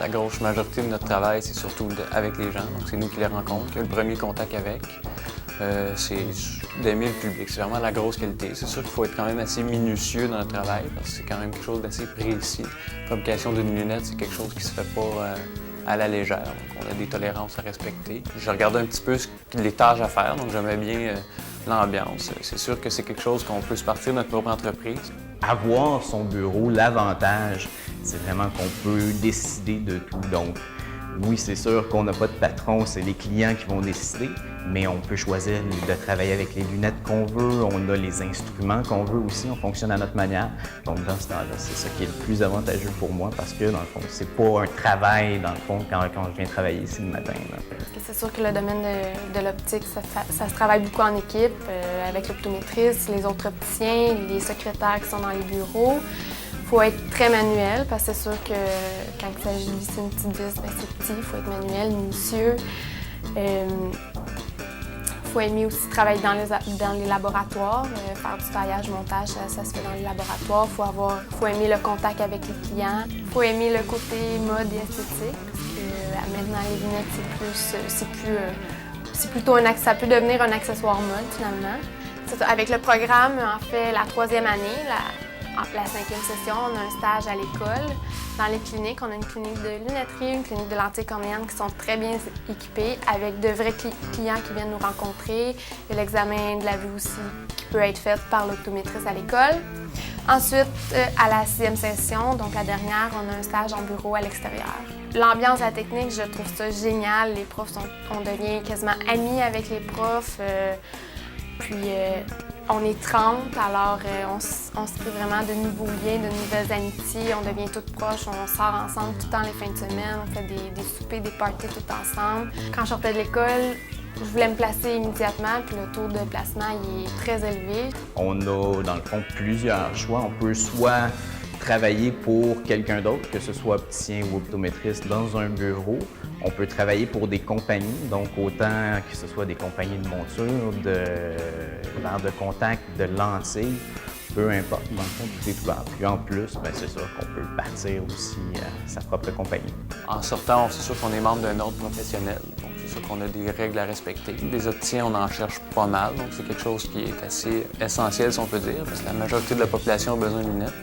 La grosse majorité de notre travail, c'est surtout avec les gens. Donc, c'est nous qui les rencontrons, qui a le premier contact avec. C'est d'aimer le public. C'est vraiment la grosse qualité. C'est sûr qu'il faut être quand même assez minutieux dans notre travail parce que c'est quand même quelque chose d'assez précis. La fabrication d'une lunette, c'est quelque chose qui se fait pas à la légère. Donc, on a des tolérances à respecter. Je regarde un petit peu les tâches à faire, donc j'aimais bien l'ambiance. C'est sûr que c'est quelque chose qu'on peut se partir de notre propre entreprise. Avoir son bureau, l'avantage, c'est vraiment qu'on peut décider de tout. Donc, oui, c'est sûr qu'on n'a pas de patron, c'est les clients qui vont décider, mais on peut choisir de travailler avec les lunettes qu'on veut, on a les instruments qu'on veut aussi, on fonctionne à notre manière. Donc, dans ce temps-là, c'est ça qui est le plus avantageux pour moi parce que, dans le fond, c'est pas un travail, dans le fond, quand je viens travailler ici le matin. C'est sûr que le domaine de l'optique, ça se travaille beaucoup en équipe, avec l'optométriste, les autres opticiens, les secrétaires qui sont dans les bureaux. Il faut être très manuel parce que c'est sûr que quand il s'agit de visser une petite vis, c'est petit, il faut être manuel, minutieux. Il faut aimer aussi travailler dans les laboratoires, faire du taillage, montage, ça se fait dans les laboratoires. Il faut aimer le contact avec les clients. Il faut aimer le côté mode et esthétique parce que maintenant les lunettes, c'est plutôt ça peut devenir un accessoire mode finalement. Avec le programme, en fait, la 3e année, la 5e session, on a un stage à l'école. Dans les cliniques, on a une clinique de lunetterie, une clinique de lentilles cornéennes qui sont très bien équipées avec de vrais clients qui viennent nous rencontrer. Il y a l'examen de la vue aussi qui peut être fait par l'optométriste à l'école. Ensuite, à la 6e session, donc la dernière, on a un stage en bureau à l'extérieur. L'ambiance à la technique, je trouve ça génial. Les profs, on devient quasiment amis avec les profs. On est 30, alors on se crée vraiment de nouveaux liens, de nouvelles amitiés. On devient toutes proches, on sort ensemble tout le temps les fins de semaine, on fait des soupers, des parties tout ensemble. Quand je sortais de l'école, je voulais me placer immédiatement, puis le taux de placement il est très élevé. On a, dans le fond, plusieurs choix. On peut soit travailler pour quelqu'un d'autre, que ce soit opticien ou optométriste, dans un bureau. On peut travailler pour des compagnies, donc autant que ce soit des compagnies de monture, de verres de contact, de lentilles, peu importe, dans le fond, tout est ouvert. Puis en plus, c'est sûr qu'on peut bâtir aussi sa propre compagnie. En sortant, c'est sûr qu'on est membre d'un ordre professionnel, donc c'est sûr qu'on a des règles à respecter. Les opticiens, on en cherche pas mal, donc c'est quelque chose qui est assez essentiel, si on peut dire, parce que la majorité de la population a besoin de lunettes.